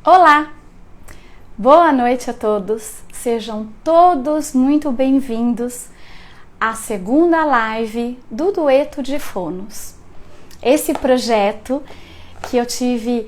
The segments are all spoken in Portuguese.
Olá! Boa noite a todos! Sejam todos muito bem-vindos à segunda live do Dueto de Fonos. Esse projeto que eu tive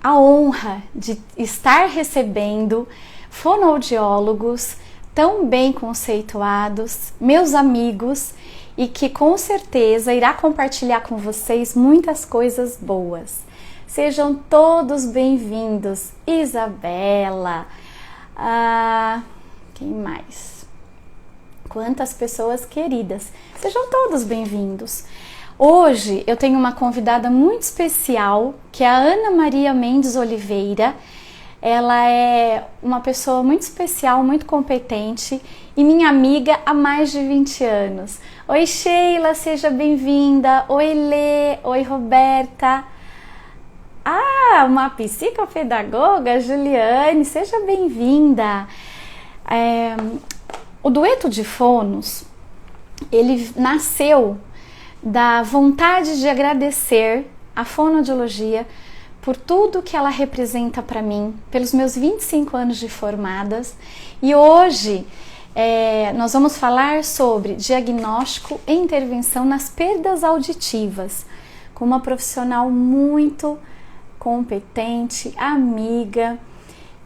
a honra de estar recebendo fonoaudiólogos tão bem conceituados, meus amigos, e que com certeza irá compartilhar com vocês muitas coisas boas. Sejam todos bem-vindos. Isabela, quem mais? Quantas pessoas queridas. Sejam todos bem-vindos. Hoje eu tenho uma convidada muito especial, que é a Ana Maria Mendes Oliveira. Ela é uma pessoa muito especial, muito competente e minha amiga há mais de 20 anos. Oi, Sheila, seja bem-vinda. Oi, Lê. Oi, Roberta. Uma psicopedagoga, Juliane, seja bem-vinda. O Dueto de Fonos, ele nasceu da vontade de agradecer a fonoaudiologia por tudo que ela representa para mim, pelos meus 25 anos de formadas. E hoje nós vamos falar sobre diagnóstico e intervenção nas perdas auditivas, com uma profissional muito competente, amiga.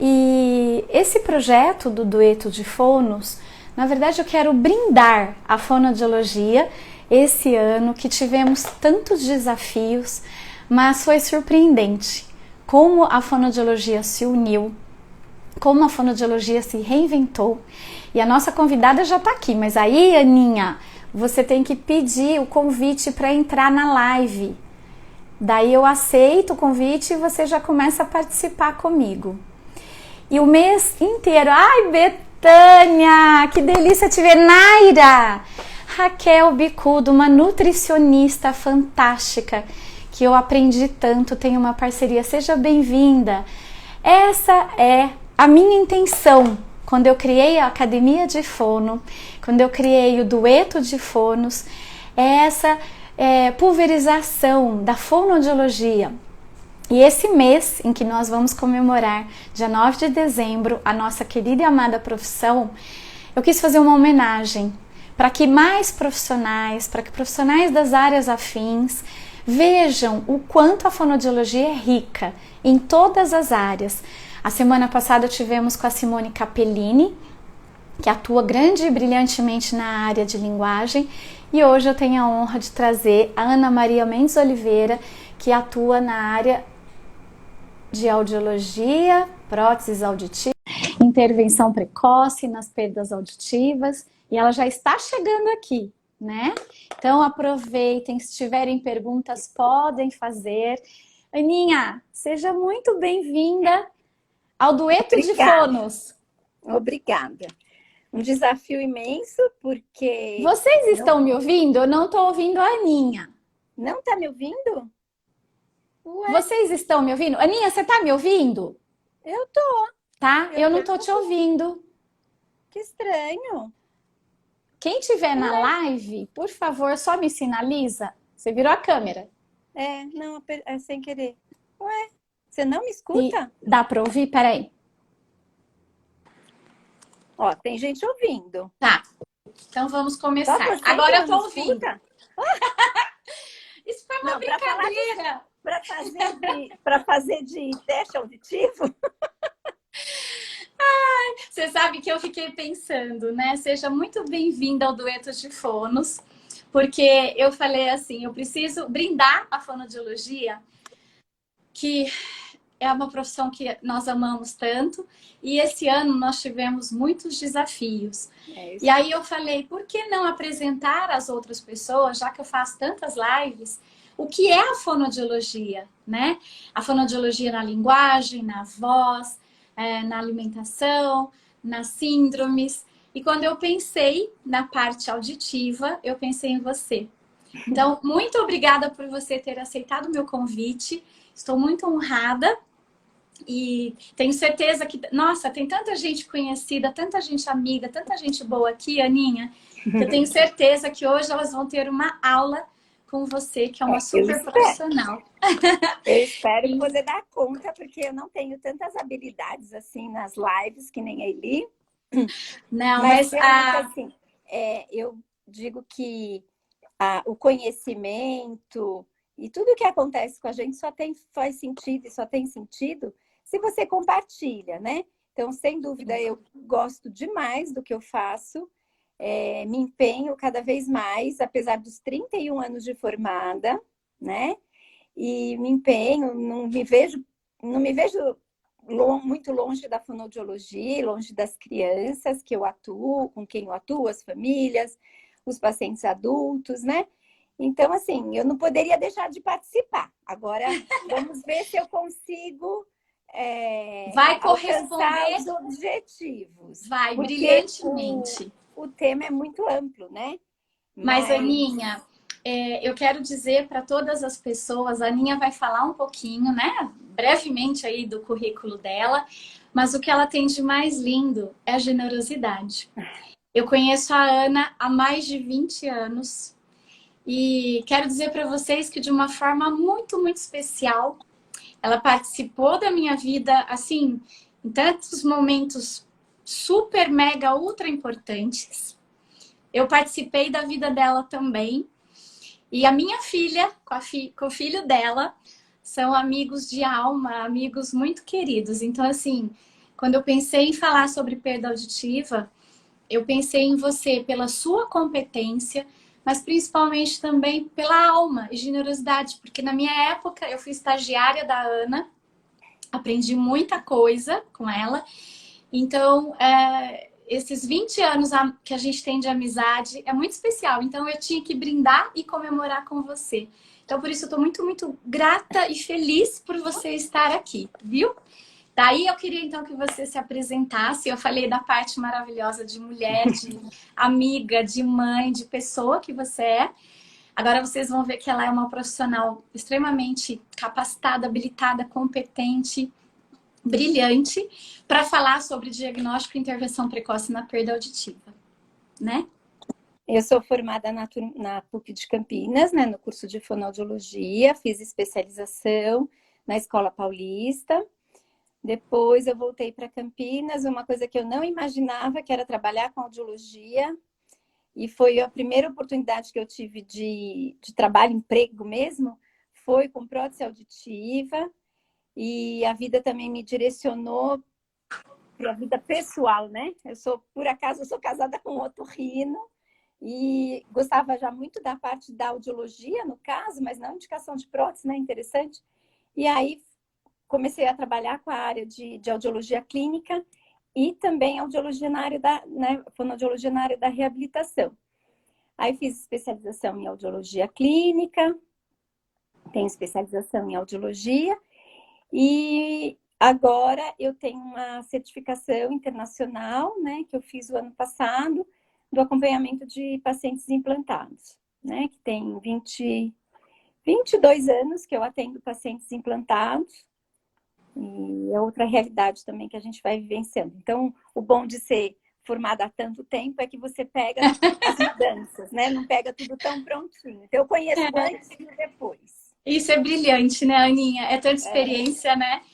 E esse projeto do Dueto de Fonos, na verdade eu quero brindar a fonoaudiologia esse ano, que tivemos tantos desafios, mas foi surpreendente como a fonoaudiologia se uniu, como a fonoaudiologia se reinventou. E a nossa convidada já está aqui, mas aí, Aninha, você tem que pedir o convite para entrar na live. Daí eu aceito o convite e você já começa a participar comigo. E o mês inteiro, ai, Betânia, que delícia te ver. Naira, Raquel Bicudo, uma nutricionista fantástica, que eu aprendi tanto, tenho uma parceria, seja bem-vinda. Essa é a minha intenção quando eu criei a Academia de Fono, quando eu criei o Dueto de Fonos, essa pulverização da fonoaudiologia. E esse mês em que nós vamos comemorar, dia 9 de dezembro, a nossa querida e amada profissão, eu quis fazer uma homenagem para que mais profissionais, para que profissionais das áreas afins vejam o quanto a fonoaudiologia é rica em todas as áreas. A semana passada tivemos com a Simone Capellini, que atua grande e brilhantemente na área de linguagem, e hoje eu tenho a honra de trazer a Ana Maria Mendes Oliveira, que atua na área de audiologia, próteses auditivas, intervenção precoce nas perdas auditivas, e ela já está chegando aqui, né? Então aproveitem, se tiverem perguntas podem fazer. Aninha, seja muito bem-vinda ao Dueto de Fonos. Obrigada. Um desafio imenso, porque... Vocês estão me ouvindo? Eu não estou ouvindo a Aninha. Não está me ouvindo? Ué? Vocês estão me ouvindo? Aninha, você está me ouvindo? Eu tô. Tá? Eu não estou te ouvindo. Que estranho. Quem tiver na live, por favor, só me sinaliza. Você virou a câmera. Não, é sem querer. Ué, você não me escuta? Dá para ouvir? Peraí. Ó, tem gente ouvindo. Tá. Então vamos começar. Agora eu tô ouvindo. Isso foi uma brincadeira. Para fazer de teste auditivo? Você sabe que eu fiquei pensando, né? Seja muito bem-vinda ao Dueto de Fonos, porque eu falei assim, eu preciso brindar a fonoaudiologia, que é uma profissão que nós amamos tanto, e esse ano nós tivemos muitos desafios. E aí eu falei, por que não apresentar às outras pessoas, já que eu faço tantas lives, o que é a fonoaudiologia, né? A fonoaudiologia na linguagem, na voz, na alimentação, nas síndromes. E quando eu pensei na parte auditiva, eu pensei em você. Então, muito obrigada por você ter aceitado o meu convite. Estou muito honrada e tenho certeza que, nossa, tem tanta gente conhecida, tanta gente amiga, tanta gente boa aqui, Aninha, que eu tenho certeza que hoje elas vão ter uma aula com você, que é uma Eu super espero. profissional. Eu espero poder dar conta, porque eu não tenho tantas habilidades assim nas lives, que nem a Eli. Não, Mas mas realmente, assim, eu digo que o conhecimento e tudo que acontece com a gente faz sentido e só tem sentido se você compartilha, né? Então, sem dúvida, eu gosto demais do que eu faço, me empenho cada vez mais, apesar dos 31 anos de formada, né? E me empenho, não me vejo muito longe da fonoaudiologia, longe das crianças que eu atuo, com quem eu atuo, as famílias, os pacientes adultos, né? Então, assim, eu não poderia deixar de participar. Agora, vamos ver se eu consigo vai alcançar corresponder, os objetivos, vai, porque o, brilhantemente. o tema é muito amplo, né? Mas, Mas Aninha, eu quero dizer para todas as pessoas, a Aninha vai falar um pouquinho, né, brevemente aí do currículo dela, mas o que ela tem de mais lindo é a generosidade. Eu conheço a Ana há mais de 20 anos e quero dizer para vocês que de uma forma muito, muito especial, ela participou da minha vida, assim, em tantos momentos super, mega, ultra importantes. Eu participei da vida dela também. E a minha filha, com o filho dela, são amigos de alma, amigos muito queridos. Então, assim, quando eu pensei em falar sobre perda auditiva, eu pensei em você pela sua competência, mas principalmente também pela alma e generosidade, porque na minha época eu fui estagiária da Ana, aprendi muita coisa com ela. Então, esses 20 anos que a gente tem de amizade é muito especial. Então, eu tinha que brindar e comemorar com você. Então, por isso, eu estou muito, muito grata e feliz por você estar aqui, viu? Daí, eu queria, então, que você se apresentasse. Eu falei da parte maravilhosa de mulher, de amiga, de mãe, de pessoa que você é. Agora, vocês vão ver que ela é uma profissional extremamente capacitada, habilitada, competente, brilhante para falar sobre diagnóstico e intervenção precoce na perda auditiva, né? eu sou formada na PUC de Campinas, né, no curso de fonoaudiologia, fiz especialização na Escola Paulista. Depois eu voltei para Campinas, uma coisa que eu não imaginava, que era trabalhar com audiologia. E foi a primeira oportunidade que eu tive de trabalho, emprego mesmo, foi com prótese auditiva. E a vida também me direcionou para a vida pessoal, né? Por acaso, eu sou casada com um otorrino e gostava já muito da parte da audiologia, no caso, mas não indicação de prótese, né? Interessante. E aí comecei a trabalhar com a área de audiologia clínica e também audiologia na área fonoaudiologia na área da reabilitação. Aí fiz especialização em audiologia clínica, tenho especialização em audiologia e agora eu tenho uma certificação internacional, né, que eu fiz o ano passado, do acompanhamento de pacientes implantados, né, que tem 22 anos que eu atendo pacientes implantados. E é outra realidade também que a gente vai vivenciando. Então, o bom de ser formada há tanto tempo é que você pega as mudanças, né? Não pega tudo tão prontinho. Então, eu conheço antes e depois. Isso é brilhante, né, Aninha? É tanta experiência, né?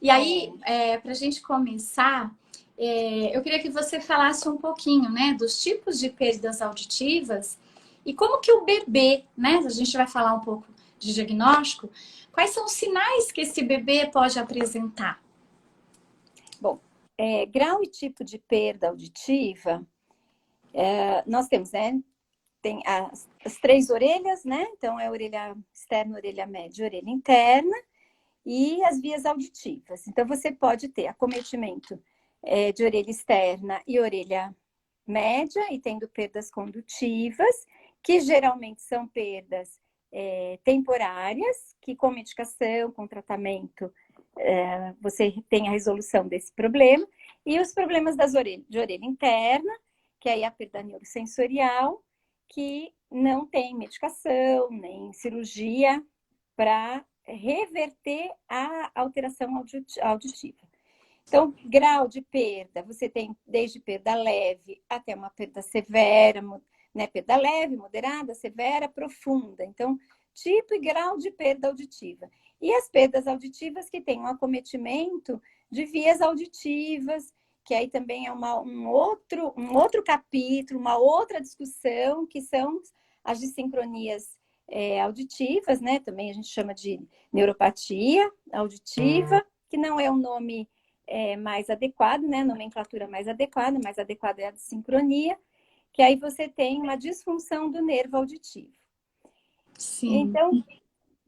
E aí, para a gente começar, eu queria que você falasse um pouquinho, né, dos tipos de perdas auditivas e como que o bebê, né, a gente vai falar um pouco de diagnóstico, quais são os sinais que esse bebê pode apresentar? Bom, grau e tipo de perda auditiva, nós temos, né? Tem as três orelhas, né? Então, é a orelha externa, orelha média, orelha interna e as vias auditivas. Então, você pode ter acometimento de orelha externa e orelha média e tendo perdas condutivas, que geralmente são perdas temporárias, que com medicação, com tratamento, você tem a resolução desse problema, e os problemas de orelha interna, que aí é a perda neurosensorial, que não tem medicação, nem cirurgia para reverter a alteração auditiva. Então, grau de perda, você tem desde perda leve até uma perda severa, né? Perda leve, moderada, severa, profunda. Então, tipo e grau de perda auditiva. E as perdas auditivas que têm um acometimento de vias auditivas, que aí também é um outro capítulo, uma outra discussão, que são as dissincronias auditivas, né? Também a gente chama de neuropatia auditiva, que não é o nome mais adequado, né? A nomenclatura mais adequada é a dissincronia, que aí você tem uma disfunção do nervo auditivo. Sim. Então,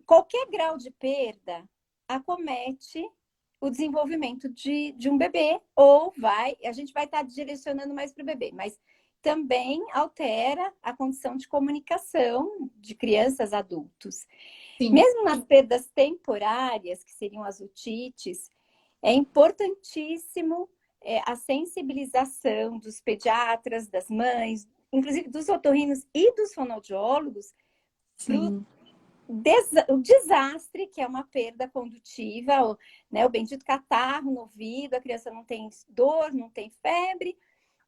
qualquer grau de perda acomete o desenvolvimento de um bebê, ou a gente vai estar direcionando mais para o bebê, mas também altera a condição de comunicação de crianças, adultos. Sim. Mesmo nas perdas temporárias, que seriam as otites, é importantíssimo a sensibilização dos pediatras, das mães, inclusive dos otorrinos e dos fonoaudiólogos, o desastre, que é uma perda condutiva, né, o bendito catarro no ouvido, a criança não tem dor, não tem febre,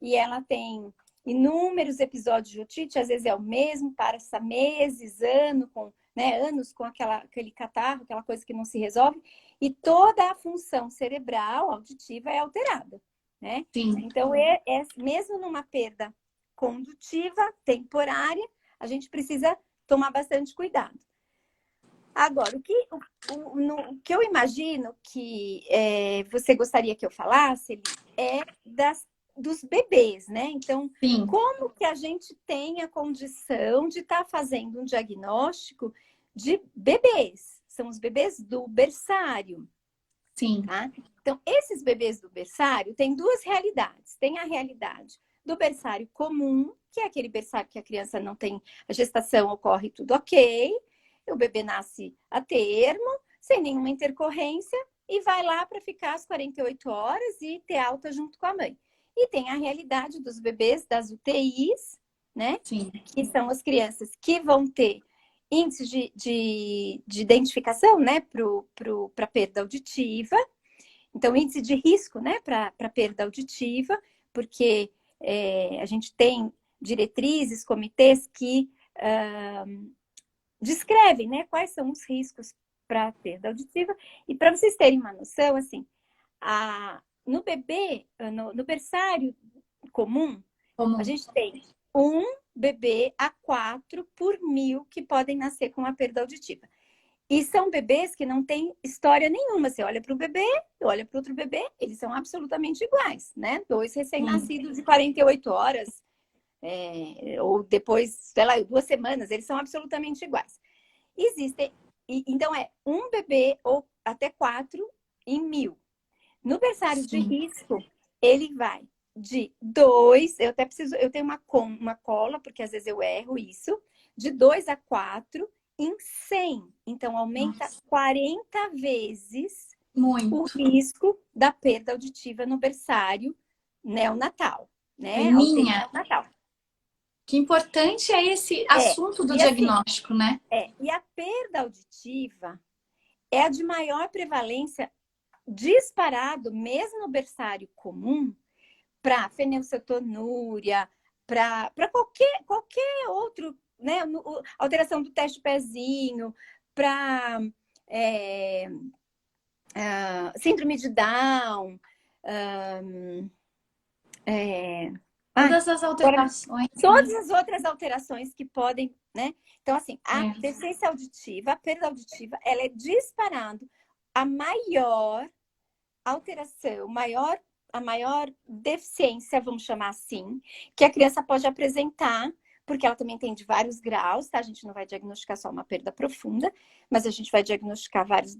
e ela tem inúmeros episódios de otite, às vezes é o mesmo, passa meses, anos com aquele catarro, aquela coisa que não se resolve, e toda a função cerebral auditiva é alterada, né? Sim. Então, mesmo numa perda condutiva, temporária, a gente precisa tomar bastante cuidado. Agora, o que eu imagino que você gostaria que eu falasse é dos bebês, né? Então, Sim. Como que a gente tem a condição de estar fazendo um diagnóstico de bebês? São os bebês do berçário. Sim. Tá? Então, esses bebês do berçário têm duas realidades. Tem a realidade do berçário comum, que é aquele berçário que a criança não tem, a gestação ocorre tudo ok, o bebê nasce a termo, sem nenhuma intercorrência, e vai lá para ficar as 48 horas e ter alta junto com a mãe. E tem a realidade dos bebês das UTIs, né? Sim. Que são as crianças que vão ter índices de identificação, né, para perda auditiva. Então, índice de risco, né, para perda auditiva, porque a gente tem diretrizes, comitês que descrevem, né, quais são os riscos para perda auditiva. E para vocês terem uma noção, assim, no bebê, no berçário comum, a gente tem um bebê a 4 por 1000 que podem nascer com a perda auditiva. E são bebês que não têm história nenhuma. Você olha para o bebê, olha para outro bebê, eles são absolutamente iguais, né? 2 recém-nascidos de 48 horas, ou depois, sei lá, 2 semanas, eles são absolutamente iguais. Então um bebê ou até 4 em 1000. No berçário de risco, ele vai de 2, eu tenho uma cola, porque às vezes eu erro isso, de 2 a 4 em 100. Então, aumenta 40 vezes o risco da perda auditiva no berçário neonatal, né? Neonatal. Que importante é esse assunto do diagnóstico, assim, né? E a perda auditiva é a de maior prevalência disparado, mesmo no berçário comum, para fenilcetonúria, para qualquer outro, né? Alteração do teste pezinho, para síndrome de Down. Todas as alterações. Todas as outras alterações que podem, né? Então, assim, a deficiência auditiva, a perda auditiva, ela é disparado a maior alteração, a maior deficiência, vamos chamar assim, que a criança pode apresentar, porque ela também tem de vários graus, tá? A gente não vai diagnosticar só uma perda profunda, mas a gente vai diagnosticar vários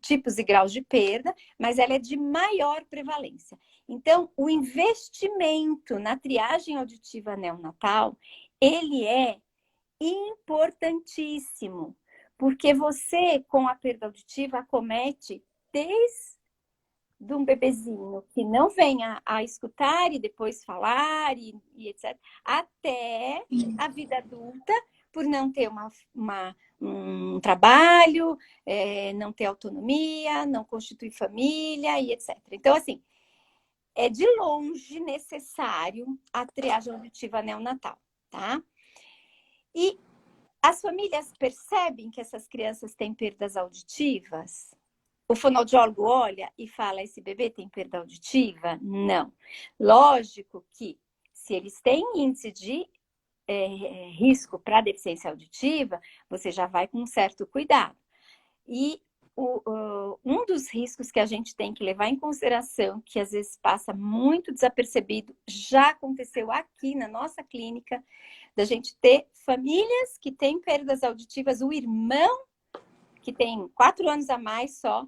tipos e graus de perda, mas ela é de maior prevalência. Então, o investimento na triagem auditiva neonatal, ele é importantíssimo, porque você, com a perda auditiva, acomete desde um bebezinho que não vem a escutar e depois falar e etc., até a vida adulta, por não ter um trabalho, não ter autonomia, não constituir família e etc. Então, assim, é de longe necessário a triagem auditiva neonatal. tá? E as famílias percebem que essas crianças têm perdas auditivas? O fonoaudiólogo olha e fala, esse bebê tem perda auditiva? Não. Lógico que se eles têm índice de risco para deficiência auditiva, você já vai com um certo cuidado. E um dos riscos que a gente tem que levar em consideração, que às vezes passa muito desapercebido, já aconteceu aqui na nossa clínica, da gente ter famílias que têm perdas auditivas, o irmão, que tem 4 anos a mais só,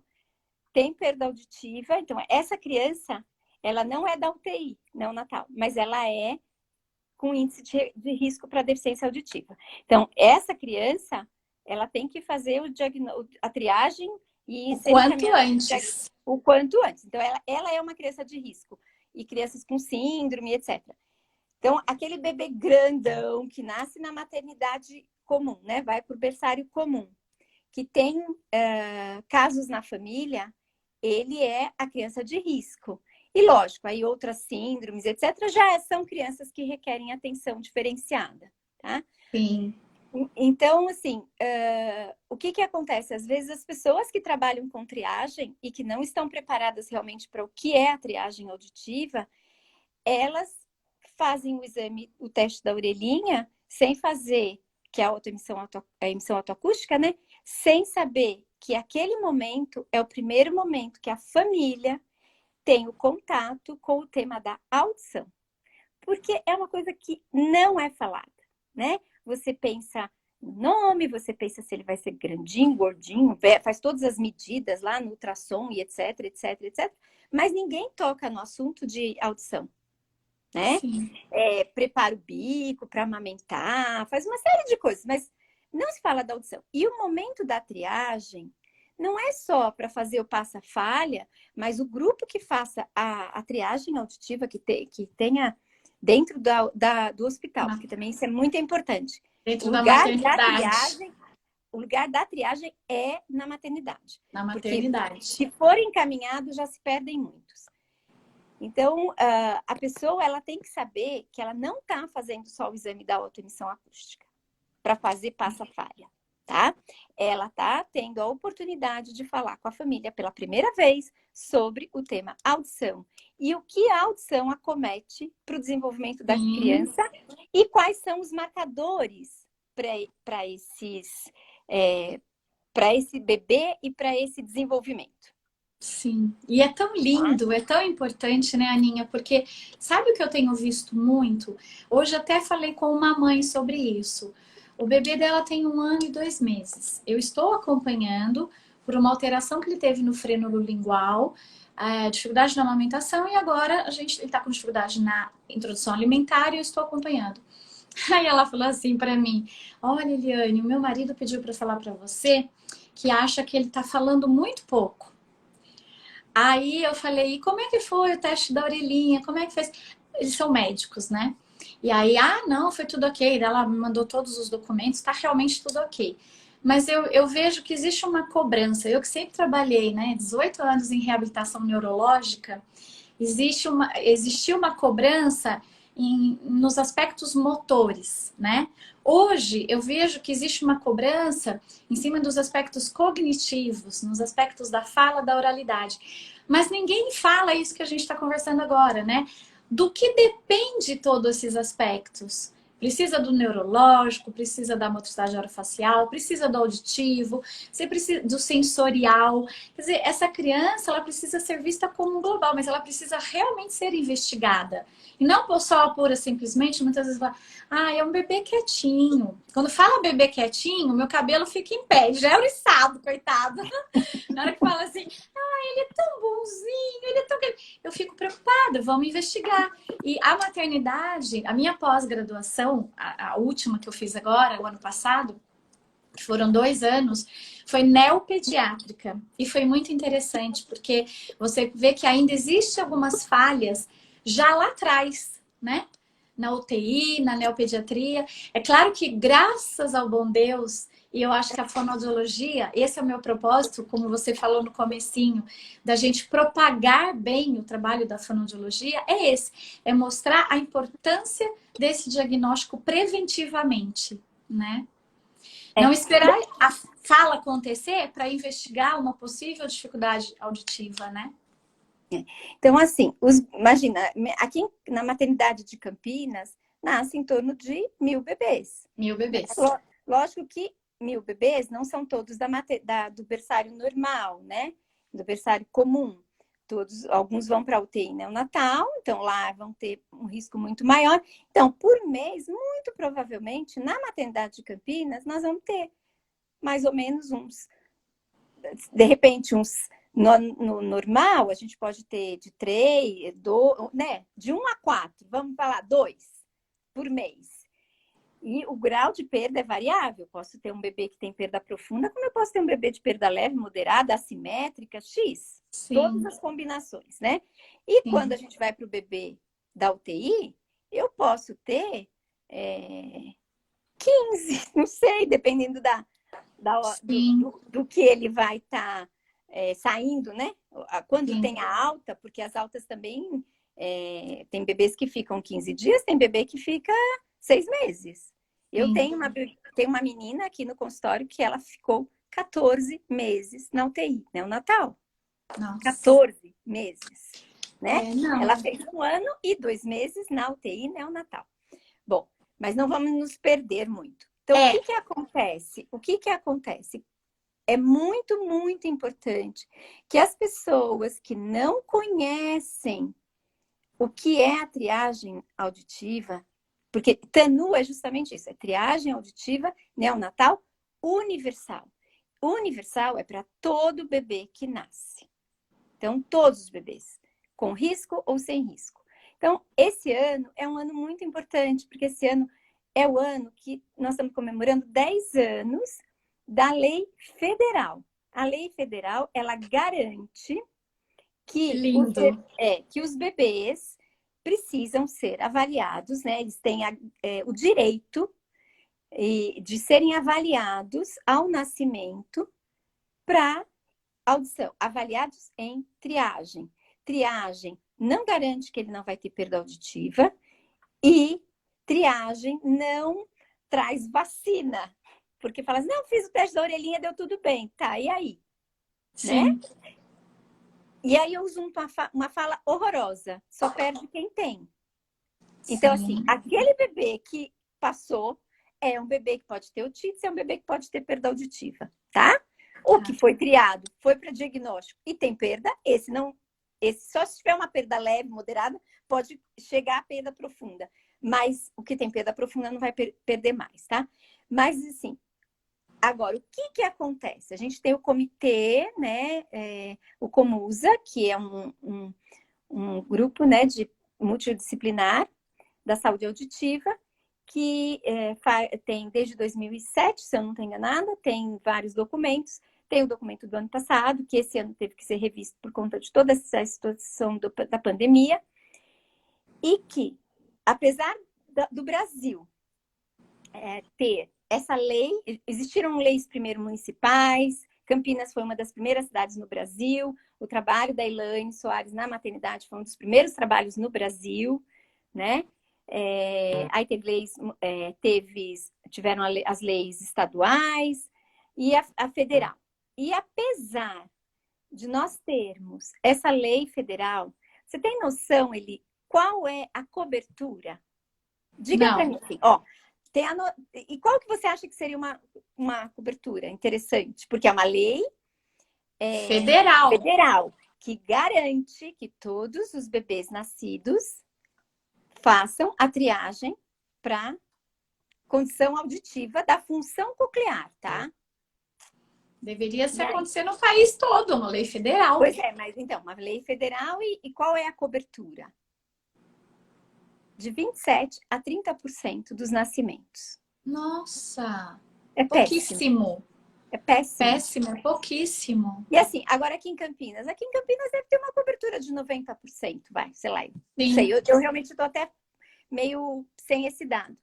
tem perda auditiva. Então, essa criança, ela não é da UTI neonatal, mas ela é com índice de risco para deficiência auditiva. Então, essa criança, ela tem que fazer a triagem e o quanto antes. O quanto antes. Então, ela é uma criança de risco. E crianças com síndrome, etc. Então, aquele bebê grandão que nasce na maternidade comum, né? Vai para o berçário comum, que tem casos na família, ele é a criança de risco. E lógico, aí outras síndromes, etc., já são crianças que requerem atenção diferenciada, tá? Sim. Então, assim, o que acontece? Às vezes as pessoas que trabalham com triagem e que não estão preparadas realmente para o que é a triagem auditiva, elas fazem o exame, o teste da orelhinha, sem fazer, que é a emissão autoacústica, né? Sem saber que aquele momento é o primeiro momento que a família tem o contato com o tema da audição. Porque é uma coisa que não é falada, né? Você pensa no nome, você pensa se ele vai ser grandinho, gordinho, faz todas as medidas lá no ultrassom e etc, etc, etc. Mas ninguém toca no assunto de audição, né? Prepara o bico para amamentar, faz uma série de coisas, mas não se fala da audição. E o momento da triagem não é só para fazer o passa-falha, mas o grupo que faça a triagem auditiva, que tenha dentro do hospital, que também isso é muito importante. Dentro da maternidade. O lugar da triagem é na maternidade. Na maternidade. Porque, se for encaminhado, já se perdem muitos. Então, a pessoa ela tem que saber que ela não está fazendo só o exame da autoemissão acústica para fazer passa-falha, tá? Ela está tendo a oportunidade de falar com a família pela primeira vez sobre o tema audição e o que a audição acomete para o desenvolvimento da criança e quais são os marcadores para esse bebê e para esse desenvolvimento. Sim, e é tão lindo, é tão importante, né, Aninha? Porque sabe o que eu tenho visto muito? Hoje até falei com uma mãe sobre isso. O bebê dela tem 1 ano e 2 meses. Eu estou acompanhando por uma alteração que ele teve no frênulo lingual, dificuldade na amamentação, e agora ele está com dificuldade na introdução alimentar e eu estou acompanhando. Aí ela falou assim para mim: olha, Eliane, o meu marido pediu para falar para você que acha que ele está falando muito pouco. Aí eu falei: e como é que foi o teste da orelhinha? Como é que fez? Eles são médicos, né? E aí, não, foi tudo ok. Ela me mandou todos os documentos, tá realmente tudo ok. Mas eu vejo que existe uma cobrança. Eu que sempre trabalhei, né, 18 anos em reabilitação neurológica, existiu uma cobrança nos aspectos motores, né? Hoje eu vejo que existe uma cobrança em cima dos aspectos cognitivos, nos aspectos da fala, da oralidade. Mas ninguém fala isso que a gente está conversando agora, né? Do que depende todos esses aspectos? Precisa do neurológico, precisa da motricidade orofacial, precisa do auditivo, você precisa do sensorial. Quer dizer, essa criança, ela precisa ser vista como um global, mas ela precisa realmente ser investigada. E não só pura simplesmente, muitas vezes fala: é um bebê quietinho. Quando fala bebê quietinho, meu cabelo fica em pé, já é oriçado, coitado. Na hora que fala assim: ele é tão bonzinho, ele é tão... Eu fico preocupada, vamos investigar. E a maternidade, a minha pós-graduação, a última que eu fiz agora, o ano passado, que foram 2 anos, foi neopediátrica. E foi muito interessante, porque você vê que ainda existem algumas falhas já lá atrás, né? Na UTI, na neopediatria. É claro que, graças ao bom Deus, E eu acho que a fonoaudiologia, esse é o meu propósito, como você falou no comecinho, da gente propagar bem o trabalho da fonoaudiologia, é esse, é mostrar a importância desse diagnóstico preventivamente, né? É. Não esperar a fala acontecer para investigar uma possível dificuldade auditiva, né? Então, assim, imagina, aqui na maternidade de Campinas, nasce em torno de 1.000 bebês. 1000 Né? bebês. Lógico que 1.000 bebês não são todos do berçário normal, né? Do berçário comum. Alguns vão para a UTI neonatal, então lá vão ter um risco muito maior. Então, por mês, muito provavelmente, na maternidade de Campinas, nós vamos ter mais ou menos de repente, no normal, a gente pode ter de 3, né? De 1 a 4, vamos falar 2 por mês. E o grau de perda é variável. Eu posso ter um bebê que tem perda profunda, como eu posso ter um bebê de perda leve, moderada, assimétrica, X. Sim. Todas as combinações, né? E Sim. quando a gente vai para o bebê da UTI, eu posso ter 15, não sei, dependendo do que ele vai estar saindo, né? Quando Sim. tem a alta, porque as altas também tem bebês que ficam 15 dias, tem bebê que fica 6 meses. Eu tenho uma menina aqui no consultório que ela ficou 14 meses na UTI, neonatal. Nossa. 14 meses, né? Não. Ela fez 1 ano e 2 meses na UTI neonatal. Bom, mas não vamos nos perder muito. Então, o que acontece? O que acontece? É muito, muito importante que as pessoas que não conhecem o que é a triagem auditiva, porque TANU é justamente isso, é triagem auditiva neonatal universal. Universal é para todo bebê que nasce. Então, todos os bebês, com risco ou sem risco. Então, esse ano é um ano muito importante, porque esse ano é o ano que nós estamos comemorando 10 anos da lei federal. A lei federal, ela garante que os bebês precisam ser avaliados, né? Eles têm o direito de serem avaliados ao nascimento para audição, avaliados em triagem. Triagem não garante que ele não vai ter perda auditiva e triagem não traz vacina. Porque fala assim, não, fiz o teste da orelhinha, deu tudo bem. Tá, e aí? Sim. Né? E aí eu uso uma fala horrorosa. Só perde quem tem. Então, assim, aquele bebê que passou é um bebê que pode ter otite, é um bebê que pode ter perda auditiva, tá? O que foi triado, foi para diagnóstico e tem perda, esse só se tiver uma perda leve, moderada, pode chegar a perda profunda. Mas o que tem perda profunda não vai perder mais, tá? Mas, assim, agora, o que acontece? A gente tem o comitê, né, o Comusa, que é um grupo, né, de multidisciplinar da saúde auditiva, que tem desde 2007, se eu não estou enganada, tem vários documentos. Tem o documento do ano passado, que esse ano teve que ser revisto por conta de toda essa situação da pandemia, e que, apesar do Brasil ter essa lei, existiram leis primeiro municipais, Campinas foi uma das primeiras cidades no Brasil, o trabalho da Elaine Soares na maternidade foi um dos primeiros trabalhos no Brasil, né? Aí tiveram as leis estaduais e a federal. E apesar de nós termos essa lei federal, você tem noção, Eli, qual é a cobertura? Diga para mim assim, ó. E qual que você acha que seria uma cobertura interessante? Porque é uma lei federal que garante que todos os bebês nascidos façam a triagem para condição auditiva da função coclear, tá? Deveria ser acontecer no país todo, uma lei federal. Pois é, mas então, uma lei federal e qual é a cobertura? De 27% a 30% dos nascimentos. Nossa! É pouquíssimo. É péssimo. Péssimo, é pouquíssimo. E assim, agora aqui em Campinas deve ter uma cobertura de 90%, vai, sei lá. Não sei, eu realmente estou até meio sem esse dado.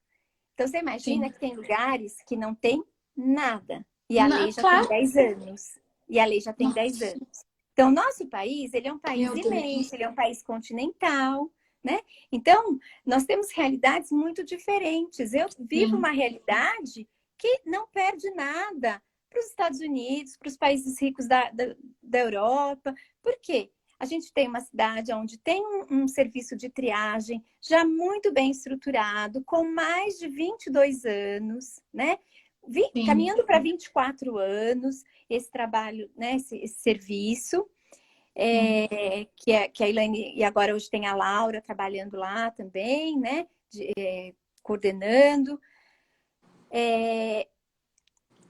Então, você imagina que tem lugares que não tem Nada. E a lei já tem Claro. 10 anos. E a lei já tem 10 Nossa, anos. Então, nosso país, ele é um país meu Deus. imenso, ele é um país continental, né? Então, nós temos realidades muito diferentes. Eu vivo Sim, uma realidade que não perde nada para os Estados Unidos, para os países ricos da Europa. Por quê? A gente tem uma cidade onde tem um serviço de triagem já muito bem estruturado, com mais de 22 anos, né? sim. Caminhando para 24 anos, esse trabalho, né, esse serviço, Sim. que a Elaine, e agora hoje tem a Laura trabalhando lá também, né, coordenando.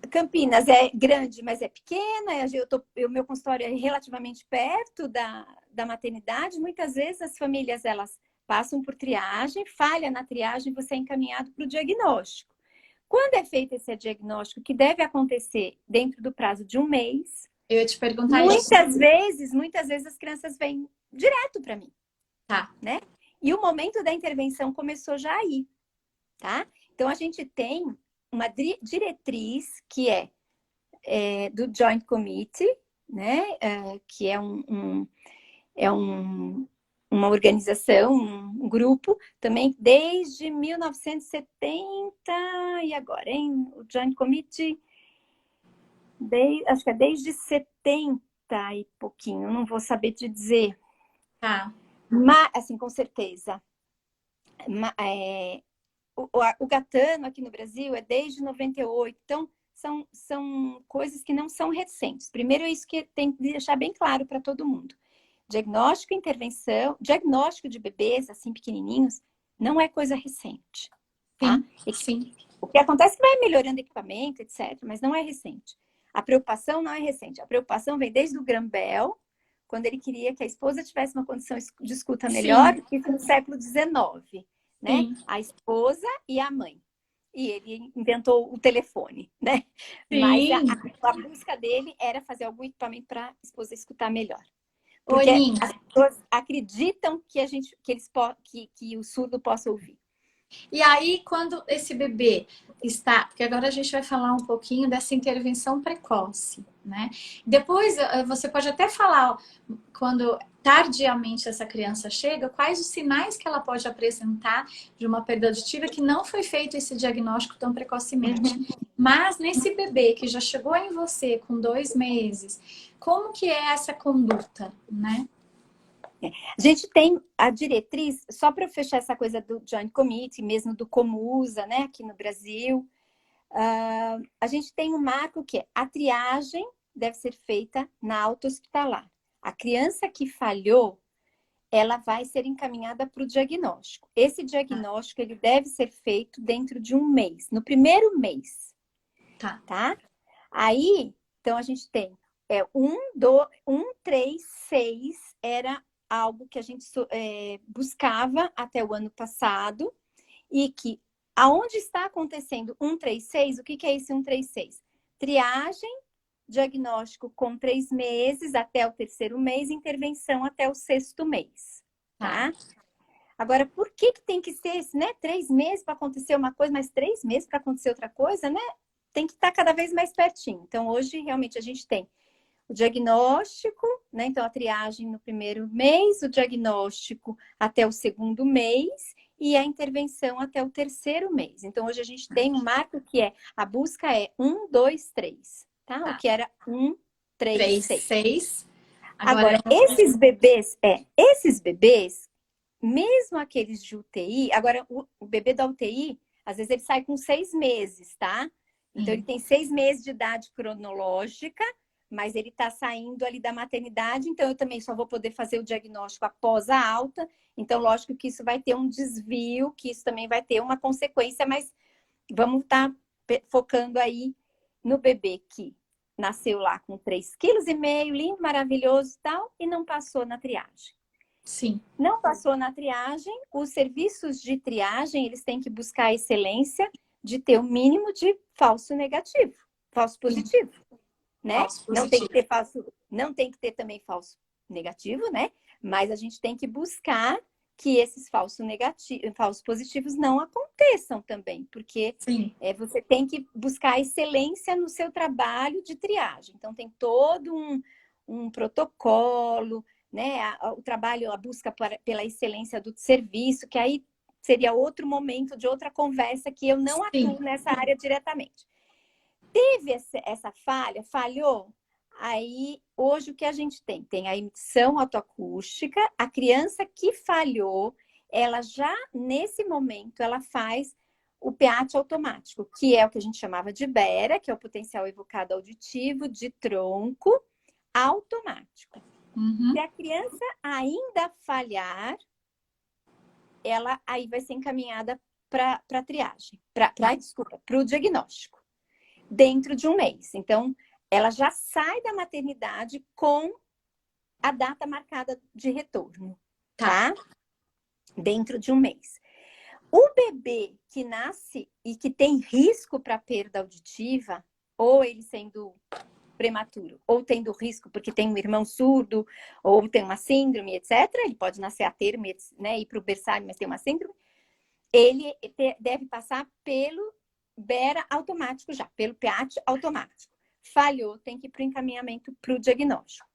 Campinas é grande, mas é pequena, o meu consultório é relativamente perto da maternidade. Muitas vezes as famílias, elas passam por triagem, falha na triagem, você é encaminhado para o diagnóstico. Quando é feito esse diagnóstico, que deve acontecer dentro do prazo de um mês, Eu ia te perguntar isso. muitas vezes as crianças vêm direto para mim, Tá. né? E o momento da intervenção começou já aí, tá? Então, a gente tem uma diretriz que é do Joint Committee, né? Que é uma organização, um grupo, também desde 1970 e agora, hein? O Joint Committee, acho que é desde 70 e pouquinho, não vou saber te dizer, Tá. mas, assim, com certeza. O Gatano aqui no Brasil é desde 98, então são coisas que não são recentes. Primeiro, é isso que tem que deixar bem claro para todo mundo. Diagnóstico e intervenção, diagnóstico de bebês, assim, pequenininhos, não é coisa recente, tá? Sim, sim. O que acontece é que vai melhorando equipamento, etc., mas não é recente. A preocupação não é recente. A preocupação vem desde o Graham Bell, quando ele queria que a esposa tivesse uma condição de escuta melhor, Sim, isso no século XIX, né? sim. A esposa e a mãe. E ele inventou o telefone, né? Mas Sim. a busca dele era fazer algum equipamento para a esposa escutar melhor. Ô, Porque Aninha, as pessoas acreditam que o surdo possa ouvir. e aí quando esse bebê está, porque agora a gente vai falar um pouquinho dessa intervenção precoce, né? Depois você pode até falar quando tardiamente essa criança chega, quais os sinais que ela pode apresentar de uma perda auditiva que não foi feito esse diagnóstico tão precocemente. Mas nesse bebê que já chegou em você com 2 meses, como que é essa conduta, né? A gente tem a diretriz, só para fechar essa coisa do Joint Committee, mesmo do Comusa, né, aqui no Brasil, a gente tem um marco que é a triagem deve ser feita na alta hospitalar. A criança que falhou, ela vai ser encaminhada para o diagnóstico. Esse diagnóstico, ele deve ser feito dentro de um mês, no primeiro mês, tá? Aí, então a gente tem 3, 6 era algo que a gente buscava até o ano passado e que aonde está acontecendo 136, o que é esse 136? Triagem, diagnóstico com 3 meses até o terceiro mês, intervenção até o sexto mês, tá? Agora, por que tem que ser, né, 3 meses para acontecer uma coisa, mas 3 meses para acontecer outra coisa, né? Tem que estar cada vez mais pertinho. Então, hoje, realmente, a gente tem o diagnóstico, né? Então, a triagem no primeiro mês, o diagnóstico até o segundo mês e a intervenção até o terceiro mês. Então, hoje a gente tem um marco que a busca é 1, 2, 3, tá? O que era 1, 3, 6. Agora, esses bebês, mesmo aqueles de UTI, agora o bebê da UTI, às vezes ele sai com 6 meses, tá? Então, ele tem 6 meses de idade cronológica, mas ele está saindo ali da maternidade, então eu também só vou poder fazer o diagnóstico após a alta. Então, lógico que isso vai ter um desvio, que isso também vai ter uma consequência, mas vamos estar focando aí no bebê que nasceu lá com 3,5 kg, lindo, maravilhoso e tal, e não passou na triagem. Sim. Não passou na triagem, os serviços de triagem, eles têm que buscar a excelência de ter o mínimo de falso negativo, falso positivo. Né? Não tem que ter falso, não tem que ter também falso negativo, né? Mas a gente tem que buscar que esses falsos positivos não aconteçam também, porque você tem que buscar excelência no seu trabalho de triagem. Então, tem todo um protocolo, né? O trabalho, a busca pela excelência do serviço, que aí seria outro momento de outra conversa que eu não atuo nessa área diretamente. Teve essa falha, falhou? Aí, hoje, o que a gente tem? Tem a emissão autoacústica, a criança que falhou, ela já, nesse momento, ela faz o PEAT automático, que é o que a gente chamava de BERA, que é o potencial evocado auditivo de tronco automático. Se a criança ainda falhar, ela aí vai ser encaminhada para triagem, para o diagnóstico, dentro de um mês. Então, ela já sai da maternidade com a data marcada de retorno, tá? Dentro de um mês. O bebê que nasce e que tem risco para perda auditiva, ou ele sendo prematuro, ou tendo risco porque tem um irmão surdo, ou tem uma síndrome, etc. Ele pode nascer a termo, né, ir para o berçário, mas tem uma síndrome. Ele deve passar pelo BERA automático já, pelo PEAT automático. Falhou, tem que ir para o encaminhamento para o diagnóstico.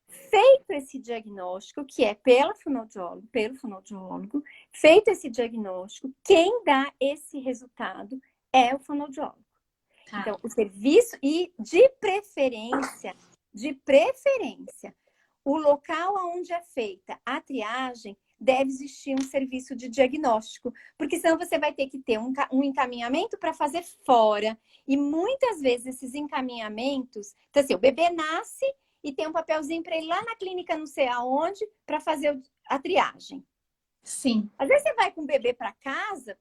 Feito esse diagnóstico, que é pelo fonoaudiólogo, feito esse diagnóstico, quem dá esse resultado é o fonoaudiólogo. Então, o serviço e, de preferência, o local onde é feita a triagem deve existir um serviço de diagnóstico, porque senão você vai ter que ter um encaminhamento para fazer fora. E muitas vezes esses encaminhamentos, então assim, o bebê nasce e tem um papelzinho para ir lá na clínica não sei aonde para fazer a triagem. Sim. Às vezes você vai com o bebê para casa,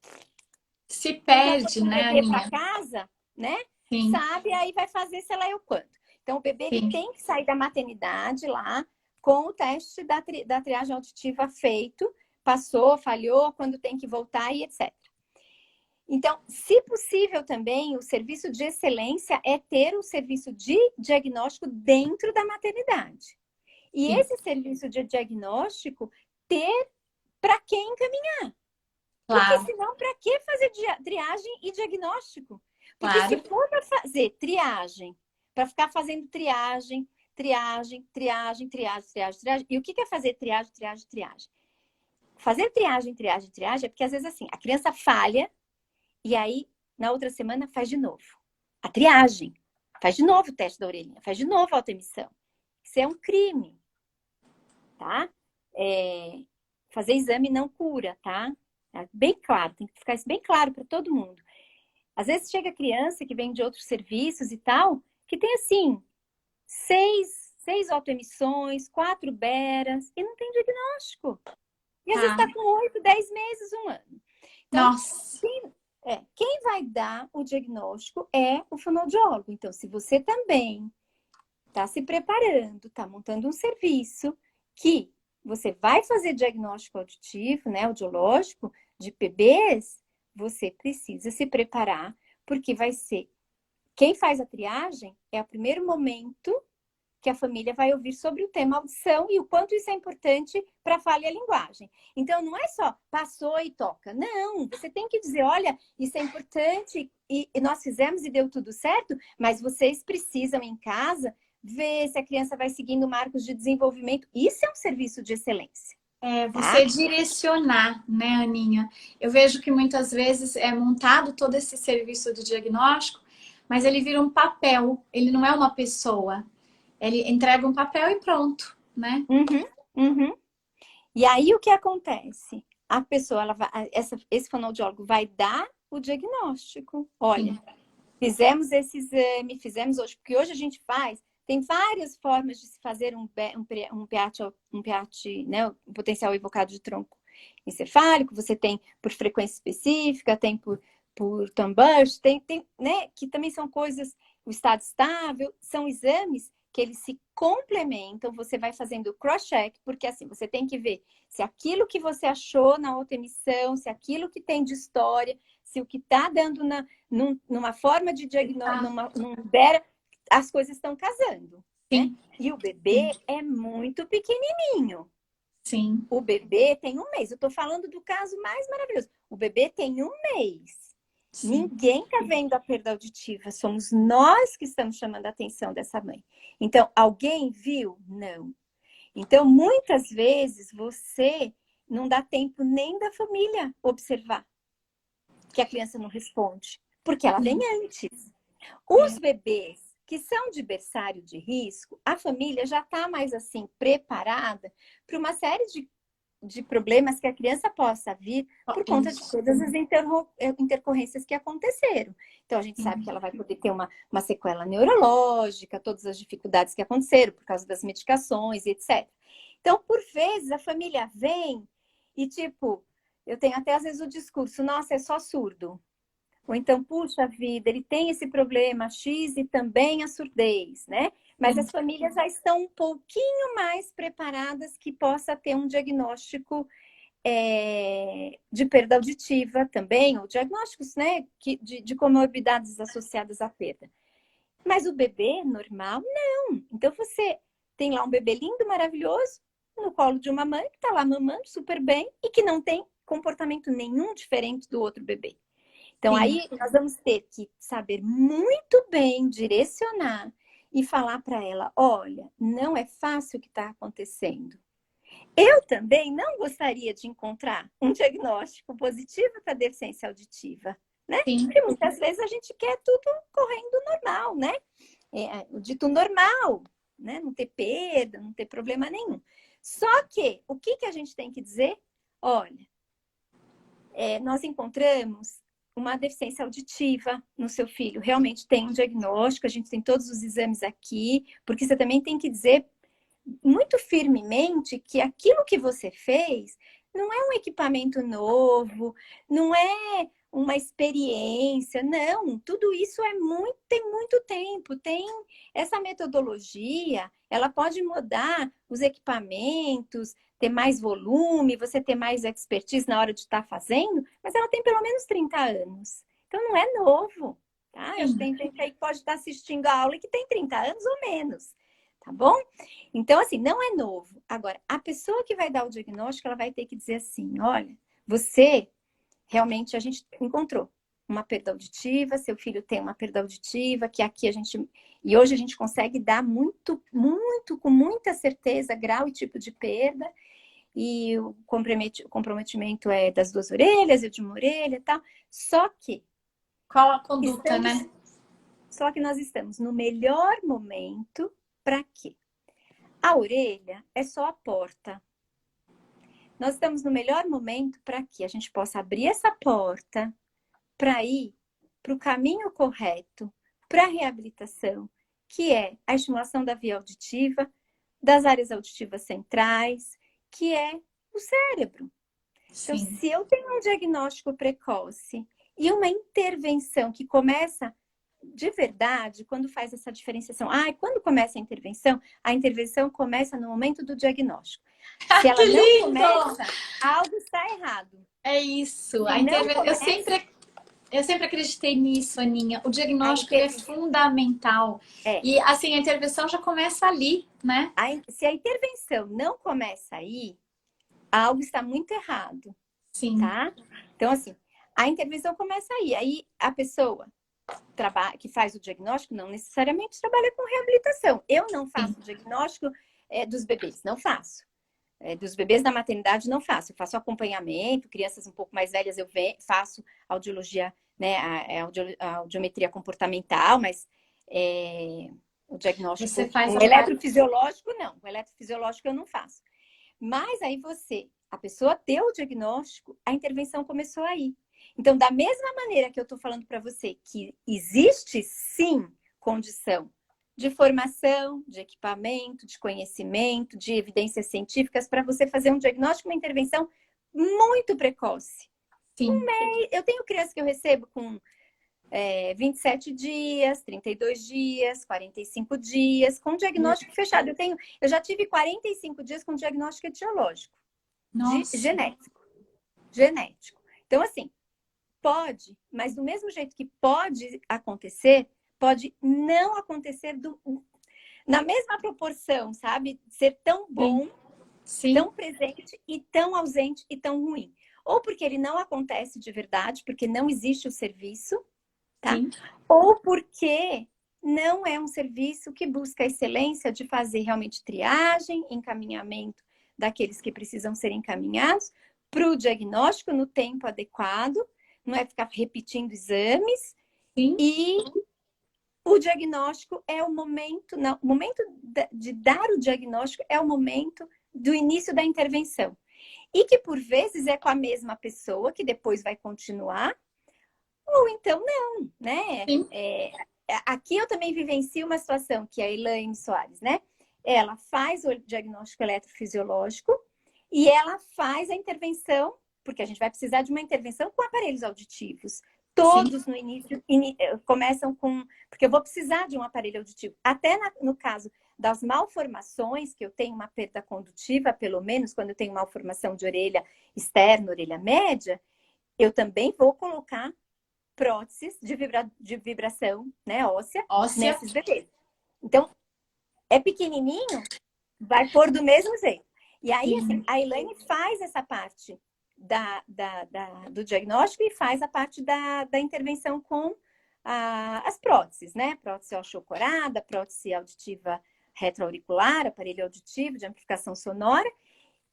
se perde, né, Aninha? O bebê para casa, né? Sim. Sabe, aí vai fazer sei lá eu quanto. Então, o bebê ele tem que sair da maternidade lá com o teste da triagem auditiva feito, passou, falhou, quando tem que voltar e etc. Então, se possível também, o serviço de excelência é ter o serviço de diagnóstico dentro da maternidade. E esse serviço de diagnóstico ter para quem encaminhar. Claro. Porque senão, para que fazer triagem e diagnóstico? Porque se for para fazer triagem, para ficar fazendo triagem, e o que é fazer triagem? Fazer triagem é porque às vezes assim, a criança falha e aí na outra semana faz de novo. A triagem, faz de novo o teste da orelhinha, faz de novo a autoemissão. Isso é um crime, tá? Fazer exame não cura, tá? É bem claro, tem que ficar isso bem claro para todo mundo. Às vezes chega criança que vem de outros serviços e tal, que tem assim, 6 autoemissões, 4 beras, e não tem diagnóstico. E às vezes está com 8, 10 meses, 1 ano. Então, nossa! Quem vai dar o diagnóstico é o fonoaudiólogo. Então, se você também está se preparando, está montando um serviço que você vai fazer diagnóstico auditivo, né, audiológico, de bebês, você precisa se preparar, porque vai ser... Quem faz a triagem é o primeiro momento que a família vai ouvir sobre o tema audição e o quanto isso é importante para a fala e a linguagem. Então, não é só passou e toca. Não, você tem que dizer, olha, isso é importante e nós fizemos e deu tudo certo, mas vocês precisam em casa ver se a criança vai seguindo marcos de desenvolvimento. Isso é um serviço de excelência. Você direcionar, né, Aninha? Eu vejo que muitas vezes é montado todo esse serviço de diagnóstico, mas ele vira um papel, ele não é uma pessoa. Ele entrega um papel e pronto, né? E aí o que acontece? A pessoa, esse fonoaudiólogo vai dar o diagnóstico. Olha, fizemos esse exame, fizemos hoje, porque hoje a gente faz, tem várias formas de se fazer um PEAT, né, um potencial evocado de tronco encefálico. Você tem por frequência específica, tem por thumb burst, tem, né, que também são coisas, o estado estável, são exames que eles se complementam, você vai fazendo o cross-check, porque assim, você tem que ver se aquilo que você achou na autoemissão, se aquilo que tem de história, se o que está dando numa forma de diagnóstico, num BERA, as coisas estão casando. Né? E o bebê é muito pequenininho. Sim. O bebê tem 1 mês. Eu tô falando do caso mais maravilhoso. O bebê tem 1 mês. Sim. Ninguém tá vendo a perda auditiva. Somos nós que estamos chamando a atenção dessa mãe. Então, alguém viu? Não. Então, muitas vezes, você não dá tempo nem da família observar que a criança não responde, porque ela vem antes. Os bebês que são de berçário de risco, a família já está mais assim preparada para uma série de problemas que a criança possa vir por conta de todas as intercorrências que aconteceram. Então, a gente sabe que ela vai poder ter uma sequela neurológica, todas as dificuldades que aconteceram por causa das medicações e etc. Então, por vezes, a família vem e, tipo, eu tenho até às vezes o discurso, nossa, é só surdo. Ou então, puxa vida, ele tem esse problema X e também a surdez, né? Mas as famílias já estão um pouquinho mais preparadas que possa ter um diagnóstico de perda auditiva também, ou diagnósticos, né, de comorbidades associadas à perda. Mas o bebê normal, não. Então, você tem lá um bebê lindo, maravilhoso, no colo de uma mãe que está lá mamando super bem e que não tem comportamento nenhum diferente do outro bebê. Então, aí nós vamos ter que saber muito bem direcionar e falar para ela, olha, não é fácil o que está acontecendo. Eu também não gostaria de encontrar um diagnóstico positivo para deficiência auditiva, né? Sim. Porque muitas vezes a gente quer tudo correndo normal, né? O dito normal, né? Não ter perda, não ter problema nenhum. Só que, o que a gente tem que dizer? Olha, nós encontramos uma deficiência auditiva no seu filho. Realmente tem um diagnóstico, a gente tem todos os exames aqui, porque você também tem que dizer muito firmemente que aquilo que você fez não é um equipamento novo, não é uma experiência, não. Tudo isso tem muito tempo. Tem essa metodologia, ela pode mudar os equipamentos, ter mais volume, você ter mais expertise na hora de estar fazendo, mas ela tem pelo menos 30 anos. Então não é novo, tá? Eu tenho gente aí que pode estar assistindo a aula e que tem 30 anos ou menos. Tá bom? Então, assim, não é novo. Agora, a pessoa que vai dar o diagnóstico, ela vai ter que dizer assim, olha, você, realmente, a gente encontrou uma perda auditiva, seu filho tem uma perda auditiva, que aqui a gente... E hoje a gente consegue dar muito, muito, com muita certeza, grau e tipo de perda, e o comprometimento é das 2 orelhas e de uma orelha e tal. Só que... Qual a conduta, né? Só que nós estamos no melhor momento. Para quê? A orelha é só a porta. Nós estamos no melhor momento para que a gente possa abrir essa porta para ir para o caminho correto, para a reabilitação, que é a estimulação da via auditiva, das áreas auditivas centrais, que é o cérebro. Sim. Então, se eu tenho um diagnóstico precoce e uma intervenção que começa de verdade, quando faz essa diferenciação, quando começa a intervenção começa no momento do diagnóstico. Se ela não começa, algo está errado. É isso. Eu sempre acreditei nisso, Aninha. O diagnóstico é fundamental. E assim, a intervenção já começa ali, né? Se a intervenção não começa aí, algo está muito errado. Sim. Tá? Então, assim, a intervenção começa aí. Aí a pessoa que faz o diagnóstico não necessariamente trabalha com reabilitação. Eu não faço o diagnóstico dos bebês, não faço. Dos bebês da maternidade não faço. Eu faço acompanhamento, crianças um pouco mais velhas eu faço audiologia, né, a audiometria comportamental, mas o diagnóstico, você faz o eletrofisiológico não. O eletrofisiológico eu não faço. Mas aí a pessoa deu o diagnóstico, a intervenção começou aí. Então, da mesma maneira que eu estou falando para você que existe, sim, condição de formação, de equipamento, de conhecimento, de evidências científicas para você fazer um diagnóstico, uma intervenção muito precoce. Sim. Eu tenho crianças que eu recebo com 27 dias, 32 dias, 45 dias, com diagnóstico fechado. Eu já tive 45 dias com diagnóstico etiológico. Genético. Então, assim, pode, mas do mesmo jeito que pode acontecer, pode não acontecer na mesma proporção, sabe? Ser tão bom tão presente e tão ausente e tão ruim. Ou porque ele não acontece de verdade, porque não existe o serviço, tá? Sim. Ou porque não é um serviço que busca a excelência de fazer realmente triagem, encaminhamento daqueles que precisam ser encaminhados para o diagnóstico no tempo adequado, não é ficar repetindo exames. Sim. E o diagnóstico é o momento, não, o momento de dar o diagnóstico é o momento do início da intervenção. E que por vezes é com a mesma pessoa que depois vai continuar, ou então não, né? Aqui eu também vivencio uma situação que a Elaine Soares, né? Ela faz o diagnóstico eletrofisiológico e ela faz a intervenção, porque a gente vai precisar de uma intervenção com aparelhos auditivos. Todos no início começam com... Porque eu vou precisar de um aparelho auditivo. Até no caso das malformações, que eu tenho uma perda condutiva, pelo menos quando eu tenho malformação de orelha externa, orelha média, eu também vou colocar próteses de vibração, né, óssea nesses bebês. Então, é pequenininho, vai pôr do mesmo jeito. E aí, assim, a Elaine faz essa parte do diagnóstico e faz a parte da intervenção com as próteses, né? Prótese osteocorada, prótese auditiva retroauricular, aparelho auditivo de amplificação sonora,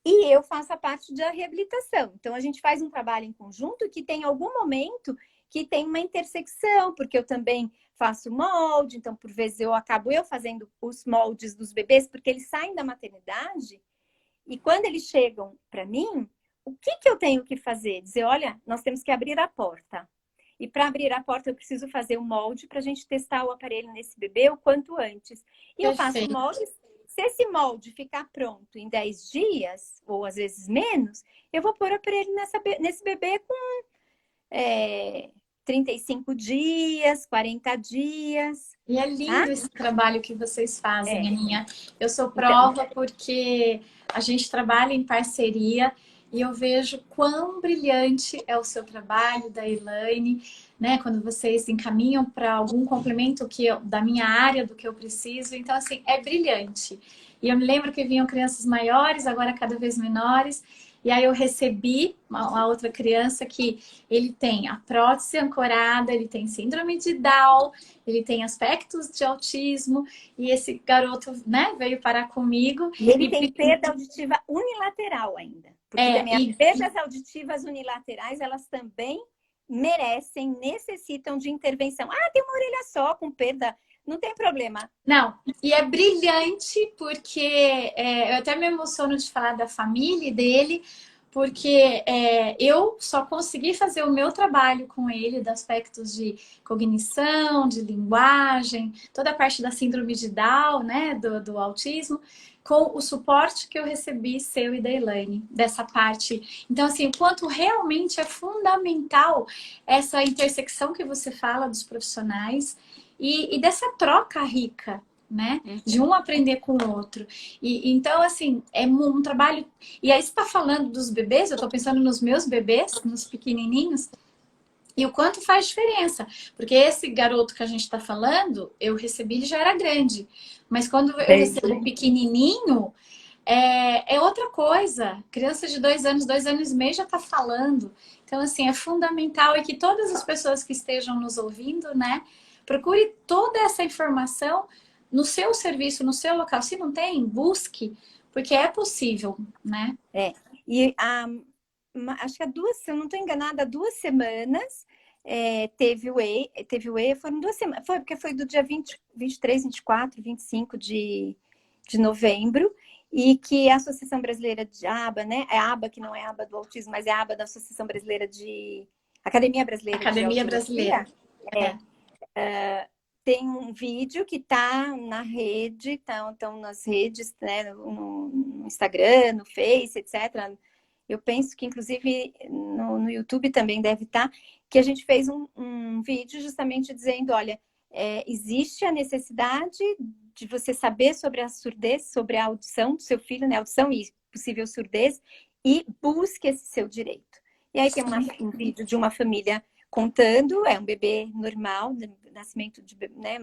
e eu faço a parte da reabilitação. Então, a gente faz um trabalho em conjunto que tem algum momento que tem uma intersecção, porque eu também faço molde, então, por vezes, eu acabo fazendo os moldes dos bebês, porque eles saem da maternidade, e quando eles chegam para mim, o que eu tenho que fazer? Dizer, olha, nós temos que abrir a porta. E para abrir a porta, eu preciso fazer o molde para a gente testar o aparelho nesse bebê o quanto antes. E eu faço o molde. Se esse molde ficar pronto em 10 dias, ou às vezes menos, eu vou pôr o aparelho nesse bebê com 35 dias, 40 dias. E é lindo esse trabalho que vocês fazem, Aninha. Eu sou prova porque a gente trabalha em parceria e eu vejo quão brilhante é o seu trabalho, da Elaine, né? Quando vocês encaminham para algum complemento da minha área, do que eu preciso. Então, assim, é brilhante. E eu me lembro que vinham crianças maiores, agora cada vez menores. E aí eu recebi uma outra criança que ele tem a prótese ancorada, ele tem síndrome de Down, ele tem aspectos de autismo, e esse garoto, né, veio parar comigo. E ele tem perda auditiva unilateral ainda. Porque também as perdas auditivas unilaterais, elas também merecem, necessitam de intervenção. Ah, tem uma orelha só com perda, não tem problema. Não, e é brilhante porque eu até me emociono de falar da família dele, porque eu só consegui fazer o meu trabalho com ele, dos aspectos de cognição, de linguagem, toda a parte da síndrome de Down, né, do autismo, com o suporte que eu recebi seu e da Elaine, dessa parte. Então, assim, o quanto realmente é fundamental essa intersecção que você fala dos profissionais e dessa troca rica, né? De um aprender com o outro. E então, assim, é um trabalho... E aí você está falando dos bebês, eu estou pensando nos meus bebês, nos pequenininhos, e o quanto faz diferença. Porque esse garoto que a gente está falando, eu recebi, ele já era grande. Mas quando eu recebo pequenininho, é outra coisa. Criança de 2 anos e meio já está falando. Então, assim, é fundamental e que todas as pessoas que estejam nos ouvindo, né, procure toda essa informação no seu serviço, no seu local. Se não tem, busque, porque é possível, né? E acho que se eu não estou enganada, há 2 semanas teve o E, foram 2 semanas, porque foi do dia 23, 24, 25 de novembro, e que a Associação Brasileira de ABA, né? É a ABA, que não é a ABA do autismo, mas é a ABA da Associação Brasileira de... Academia Brasileira Academia de Brasileira. Tem um vídeo que está na rede, estão nas redes, né, no Instagram, no Face, etc. Eu penso que, inclusive, no YouTube também deve estar, que a gente fez um vídeo justamente dizendo, olha, existe a necessidade de você saber sobre a surdez, sobre a audição do seu filho, né, audição e possível surdez, e busque esse seu direito. E aí tem um vídeo de uma família contando, é um bebê normal, nascimento de, né,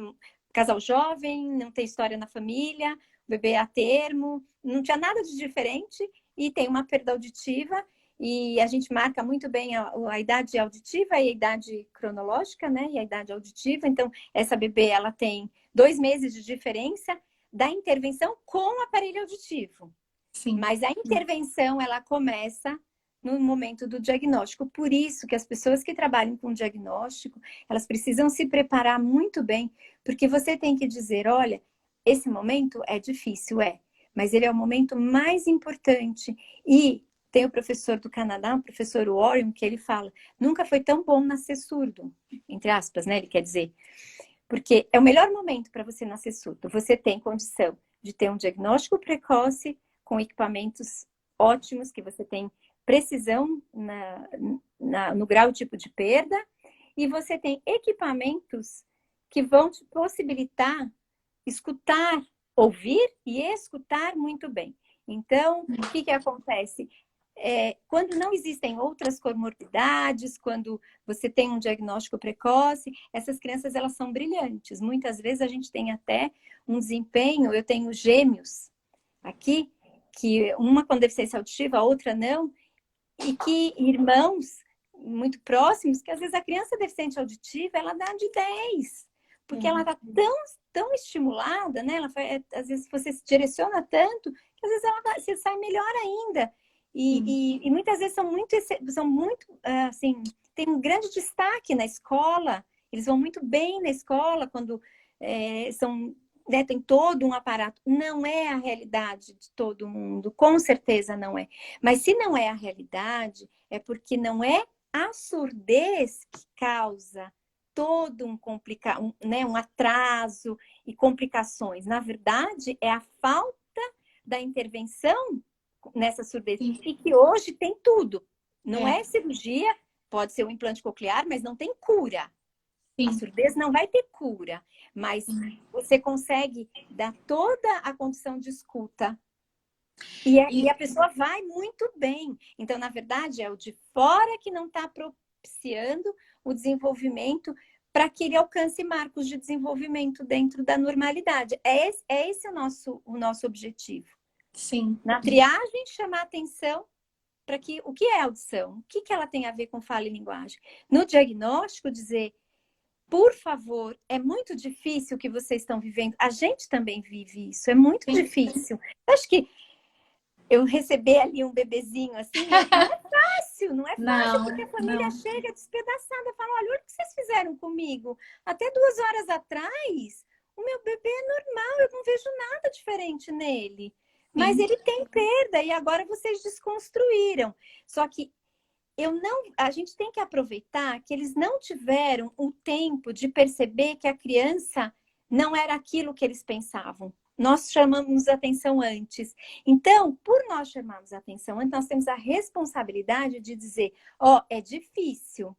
casal jovem, não tem história na família, bebê a termo, não tinha nada de diferente e tem uma perda auditiva e a gente marca muito bem a idade auditiva e a idade cronológica, né? E a idade auditiva. Então, essa bebê, ela tem 2 meses de diferença da intervenção com o aparelho auditivo. Sim. Mas a intervenção, ela começa no momento do diagnóstico. Por isso que as pessoas que trabalham com diagnóstico, elas precisam se preparar muito bem, porque você tem que dizer, olha, esse momento é difícil, mas ele é o momento mais importante. E tem o professor do Canadá, o professor Warren, que ele fala, nunca foi tão bom nascer surdo, entre aspas, né? Ele quer dizer, porque é o melhor momento para você nascer surdo. Você tem condição de ter um diagnóstico precoce, com equipamentos ótimos, que você tem precisão no grau tipo de perda, e você tem equipamentos que vão te possibilitar escutar, ouvir e escutar muito bem. Então, o que acontece? Quando não existem outras comorbidades, quando você tem um diagnóstico precoce, essas crianças elas são brilhantes. Muitas vezes a gente tem até um desempenho, eu tenho gêmeos aqui, que uma com deficiência auditiva, a outra não, e que irmãos muito próximos, que às vezes a criança deficiente auditiva, ela dá de 10, porque ela está tão estimulada, né? Às vezes você se direciona tanto, que às vezes você sai melhor ainda. E muitas vezes são muito assim, tem um grande destaque na escola, eles vão muito bem na escola quando tem todo um aparato. Não é a realidade de todo mundo, com certeza não é. Mas se não é a realidade, é porque não é a surdez que causa todo um atraso e complicações. Na verdade, é a falta da intervenção nessa surdez. Sim. E que hoje tem tudo. Não é cirurgia, pode ser um implante coclear, mas não tem cura. Sim. A surdez não vai ter cura, mas você consegue dar toda a condição de escuta. E a pessoa vai muito bem. Então, na verdade, é o de fora que não está propiciando o desenvolvimento para que ele alcance marcos de desenvolvimento dentro da normalidade. É esse o nosso objetivo. Sim. Na triagem, chamar atenção para o que é audição, o que ela tem a ver com fala e linguagem. No diagnóstico, dizer, por favor, é muito difícil o que vocês estão vivendo. A gente também vive isso, é muito difícil. Eu acho que eu receber ali um bebezinho assim, não é fácil, porque a família chega despedaçada, fala, olha o que vocês fizeram comigo. Até 2 horas atrás, o meu bebê é normal, eu não vejo nada diferente nele. Mas ele tem perda e agora vocês desconstruíram. Só que a gente tem que aproveitar que eles não tiveram o tempo de perceber que a criança não era aquilo que eles pensavam. Nós chamamos a atenção antes. Então, por nós chamarmos a atenção antes, nós temos a responsabilidade de dizer, é difícil.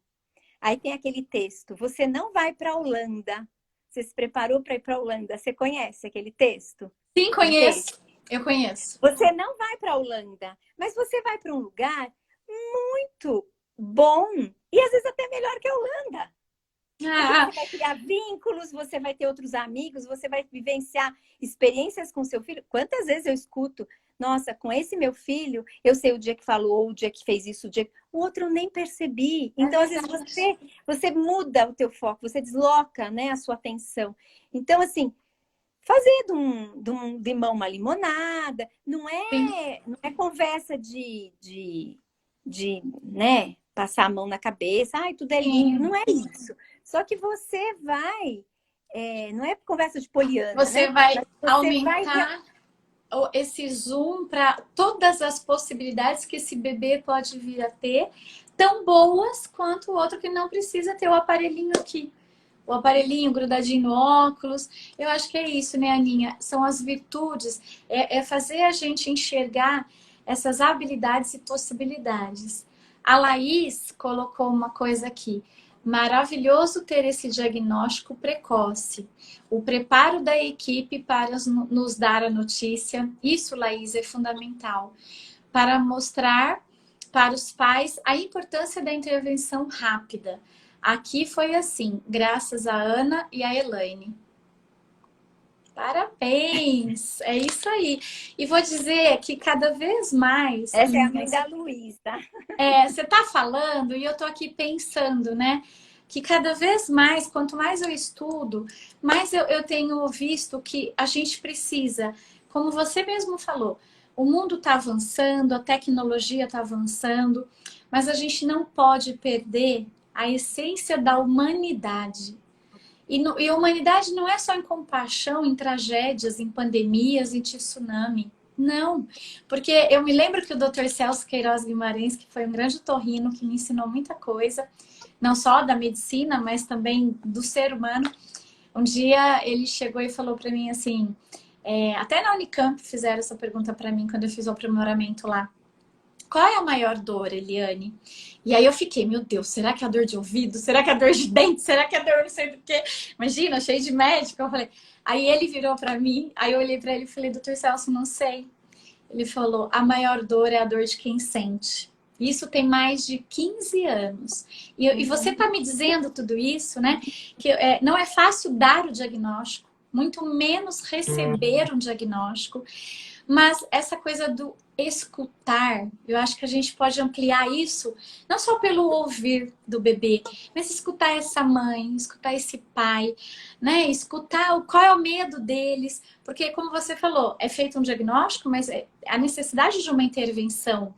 Aí tem aquele texto, você não vai para a Holanda. Você se preparou para ir para a Holanda. Você conhece aquele texto? Sim, conheço. Eu conheço. Você não vai para a Holanda, mas você vai para um lugar muito bom e às vezes até melhor que a Holanda. Você vai criar vínculos, você vai ter outros amigos, você vai vivenciar experiências com seu filho. Quantas vezes eu escuto, nossa, com esse meu filho, eu sei o dia que falou, o dia que fez isso, o outro eu nem percebi. Então, às vezes, você muda o teu foco, você desloca, né, a sua atenção. Então, assim, fazer de um limão uma limonada, não é conversa de né, passar a mão na cabeça, tudo é lindo, não é isso. Só que você vai, não é conversa de poliana, você vai aumentar esse zoom para todas as possibilidades que esse bebê pode vir a ter, tão boas quanto o outro que não precisa ter o aparelhinho aqui. O aparelhinho grudadinho no óculos. Eu acho que é isso, né, Aninha? São as virtudes, é fazer a gente enxergar essas habilidades e possibilidades. A Laís colocou uma coisa aqui. Maravilhoso ter esse diagnóstico precoce. O preparo da equipe para nos dar a notícia. Isso, Laís, é fundamental. Para mostrar para os pais a importância da intervenção rápida. Aqui foi assim, graças a Ana e a Elaine. Parabéns! É isso aí. E vou dizer que cada vez mais. Essa é a mãe da Luísa. Você está falando e eu estou aqui pensando, né? Que cada vez mais, quanto mais eu estudo, mais eu tenho visto que a gente precisa, como você mesmo falou, o mundo está avançando, a tecnologia está avançando, mas a gente não pode perder a essência da humanidade. E a humanidade não é só em compaixão, em tragédias, em pandemias, em tsunami. Não, porque eu me lembro que o Dr. Celso Queiroz Guimarães, que foi um grande otorrino, que me ensinou muita coisa, não só da medicina, mas também do ser humano. Um dia ele chegou e falou para mim assim, até na Unicamp fizeram essa pergunta para mim quando eu fiz o aprimoramento lá. Qual é a maior dor, Eliane? E aí eu fiquei, meu Deus, será que é a dor de ouvido? Será que é a dor de dente? Será que é a dor não sei do quê? Imagina, cheio de médico. Eu falei. Aí ele virou para mim, aí eu olhei para ele e falei, doutor Celso, não sei. Ele falou, a maior dor é a dor de quem sente. Isso tem mais de 15 anos. E você está me dizendo tudo isso, né? Que não é fácil dar o diagnóstico, muito menos receber um diagnóstico. Mas essa coisa do escutar, eu acho que a gente pode ampliar isso, não só pelo ouvir do bebê, mas escutar essa mãe, escutar esse pai, né? Escutar qual é o medo deles, porque como você falou, é feito um diagnóstico, mas é a necessidade de uma intervenção.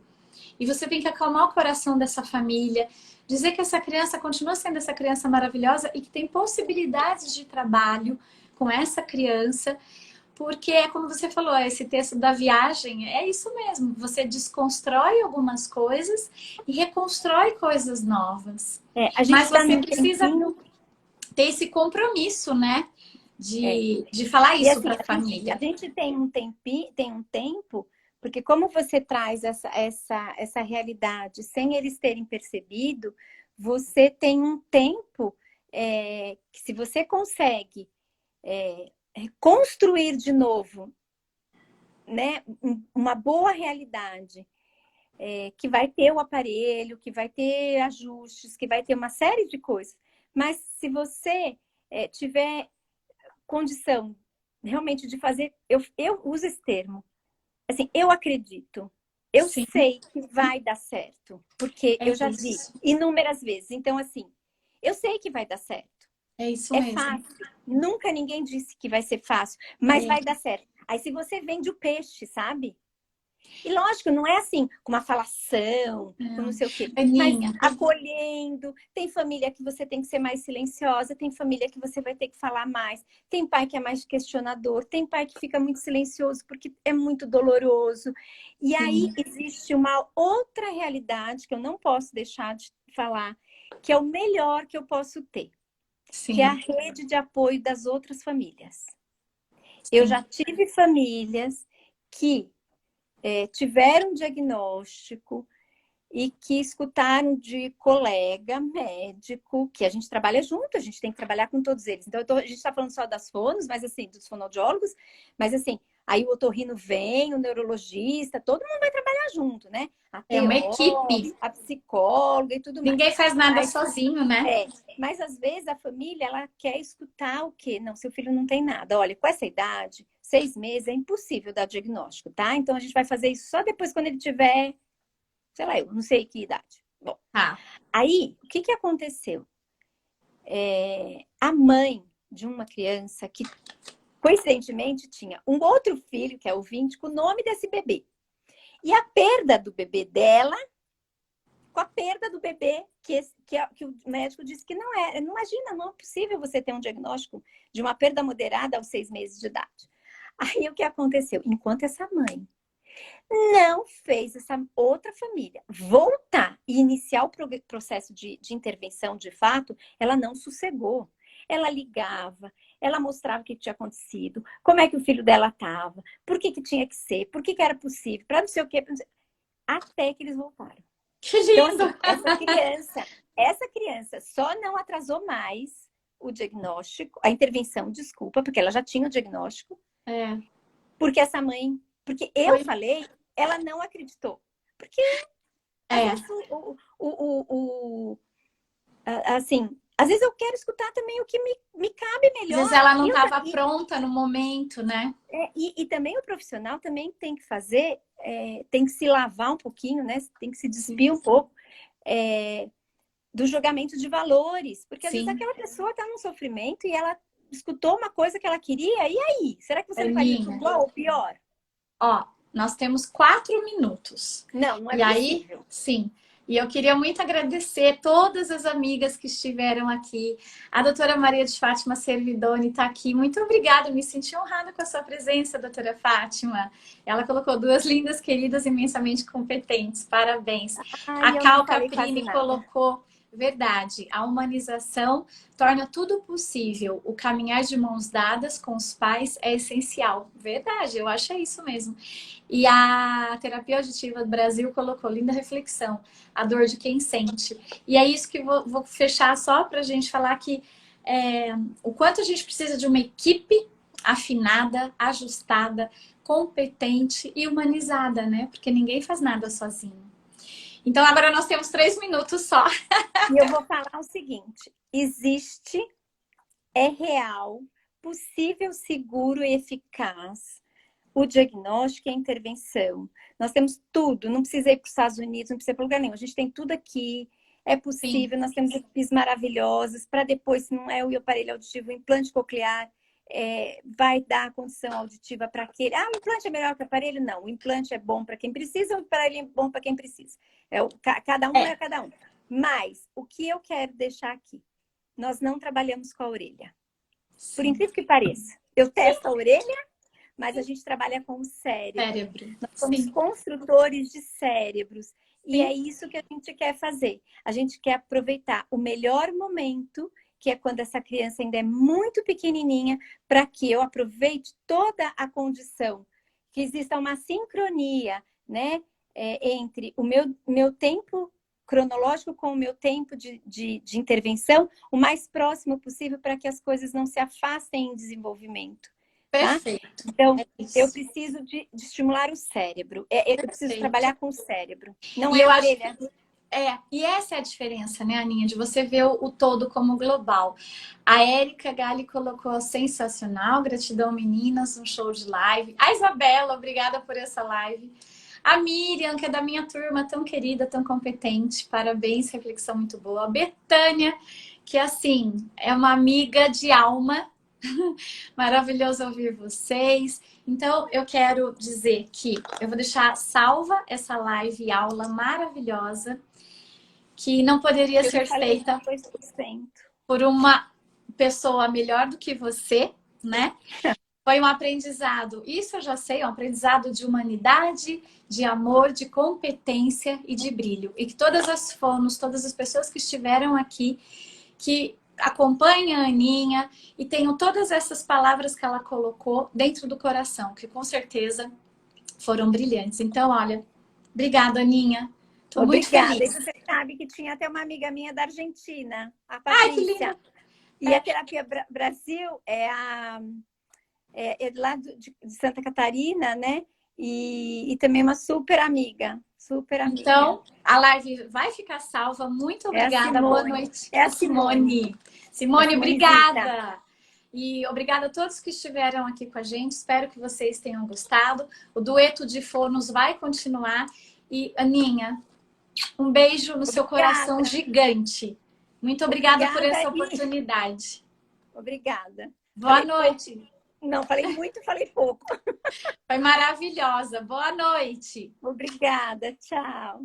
E você tem que acalmar o coração dessa família, dizer que essa criança continua sendo essa criança maravilhosa e que tem possibilidades de trabalho com essa criança. Porque é como você falou, esse texto da viagem, é isso mesmo. Você desconstrói algumas coisas e reconstrói coisas novas. Mas você precisa ter esse compromisso, né? De falar isso assim, para a família. A gente tem um tempo, porque como você traz essa realidade sem eles terem percebido, você tem um tempo que se você consegue... construir de novo, né, uma boa realidade, que vai ter o aparelho, que vai ter ajustes, que vai ter uma série de coisas. Mas se você tiver condição realmente de fazer, eu uso esse termo, assim, eu acredito, eu Sim. sei que vai dar certo, porque eu já vi inúmeras vezes. Então, assim, eu sei que vai dar certo. É isso mesmo. É fácil. Nunca ninguém disse que vai ser fácil, mas vai dar certo. Aí se você vende o peixe, sabe? E lógico, não é assim, com uma falação, com não sei o quê. Mas acolhendo. Tem família que você tem que ser mais silenciosa, tem família que você vai ter que falar mais. Tem pai que é mais questionador, tem pai que fica muito silencioso porque é muito doloroso. E aí existe uma outra realidade que eu não posso deixar de falar, que é o melhor que eu posso ter. Sim. Que é a rede de apoio das outras famílias. Sim. Eu já tive famílias que tiveram diagnóstico e que escutaram de colega médico, que a gente trabalha junto, a gente tem que trabalhar com todos eles. Então, a gente está falando só das fonos, mas assim, dos fonoaudiólogos, mas assim, aí o otorrino vem, o neurologista, todo mundo vai trabalhar junto, né? É uma equipe. A psicóloga e tudo mais. Ninguém faz nada sozinho, né? Mas às vezes a família, ela quer escutar o quê? Não, seu filho não tem nada. Olha, com essa idade, 6 meses, é impossível dar diagnóstico, tá? Então a gente vai fazer isso só depois quando ele tiver, sei lá, eu não sei que idade. Bom, aí, o que aconteceu? A mãe de uma criança que, coincidentemente, tinha um outro filho, que é o 20, com o nome desse bebê. E a perda do bebê dela, com a perda do bebê, que o médico disse que não é. Não imagina, não é possível você ter um diagnóstico de uma perda moderada aos 6 meses de idade. Aí o que aconteceu? Enquanto essa mãe não fez essa outra família voltar e iniciar o processo de intervenção de fato, ela não sossegou. Ela ligava, ela mostrava o que tinha acontecido, como é que o filho dela estava, por que tinha que ser, por que era possível, para não sei o quê, até que eles voltaram. Que lindo! Então, assim, essa criança só não atrasou mais o diagnóstico, a intervenção, desculpa, porque ela já tinha o diagnóstico. Porque essa mãe, porque eu falei, ela não acreditou. Porque assim, Às vezes eu quero escutar também o que me cabe melhor. Às vezes ela não estava pronta no momento, né? E também o profissional também tem que fazer, tem que se lavar um pouquinho, né? Tem que se despir um pouco do julgamento de valores. Porque às vezes aquela pessoa está num sofrimento e ela escutou uma coisa que ela queria, e aí? Será que você não faria igual ou pior? Ó, nós temos 4 minutos. Não é e possível. Aí, sim. E eu queria muito agradecer todas as amigas que estiveram aqui. A doutora Maria de Fátima Servidoni está aqui. Muito obrigada, me senti honrada com a sua presença, doutora Fátima. Ela colocou 2 lindas, queridas, imensamente competentes. Parabéns. A Cal Caprini colocou... Verdade, a humanização torna tudo possível. O caminhar de mãos dadas com os pais é essencial. Verdade, eu acho isso mesmo. E a Terapia Auditiva do Brasil colocou linda reflexão, a dor de quem sente. E é isso que vou fechar só para a gente falar que o quanto a gente precisa de uma equipe afinada, ajustada, competente e humanizada, né? Porque ninguém faz nada sozinho. Então, agora nós temos 3 minutos só. E eu vou falar o seguinte. Existe, é real, possível, seguro e eficaz o diagnóstico e a intervenção. Nós temos tudo. Não precisa ir para os Estados Unidos, não precisa ir para lugar nenhum. A gente tem tudo aqui. É possível. Sim. Nós temos equipes maravilhosas. Para depois, se não é o aparelho auditivo, o implante coclear. Vai dar a condição auditiva para aquele. O implante é melhor que o aparelho? Não, o implante é bom para quem precisa, o aparelho é bom para quem precisa. Cada um é cada um. Mas, o que eu quero deixar aqui? Nós não trabalhamos com a orelha. Sim. Por incrível que pareça. Eu testo a orelha, mas a gente trabalha com o cérebro. Nós somos construtores de cérebros. E é isso que a gente quer fazer. A gente quer aproveitar o melhor momento, que é quando essa criança ainda é muito pequenininha, para que eu aproveite toda a condição, que exista uma sincronia, né, entre o meu tempo cronológico com o meu tempo de intervenção, o mais próximo possível, para que as coisas não se afastem em desenvolvimimento. Perfeito. Tá? Então, eu preciso de estimular o cérebro. Eu preciso trabalhar com o cérebro. Não é a orelha. E essa é a diferença, né, Aninha? De você ver o todo como global. A Érica Gali colocou sensacional, gratidão meninas, um show de live. A Isabela, obrigada por essa live. A Miriam, que é da minha turma, tão querida, tão competente, parabéns, reflexão muito boa. A Betânia, que assim, é uma amiga de alma, maravilhoso ouvir vocês. Então, eu quero dizer que eu vou deixar salva essa live e aula maravilhosa, que não poderia ser feita por uma pessoa melhor do que você, né? Foi um aprendizado, isso eu já sei, um aprendizado de humanidade, de amor, de competência e de brilho. E que todas as fonos, todas as pessoas que estiveram aqui, que acompanhem a Aninha e tenham todas essas palavras que ela colocou dentro do coração, que com certeza foram brilhantes. Então, olha, obrigada, Aninha. Tô muito feliz. E você sabe que tinha até uma amiga minha da Argentina, a Patrícia. Ai, que linda! E a Terapia Brasil é lá de Santa Catarina, né? E também uma super amiga. Super amiga. Então, a live vai ficar salva. Muito obrigada. Boa noite. É a Simone. Simone, obrigada. E obrigada a todos que estiveram aqui com a gente. Espero que vocês tenham gostado. O dueto de fonos vai continuar. E, Aninha, um beijo no seu coração gigante. Muito obrigada por essa oportunidade. Obrigada. Boa noite. Não, falei muito, falei pouco. Foi maravilhosa. Boa noite. Obrigada. Tchau.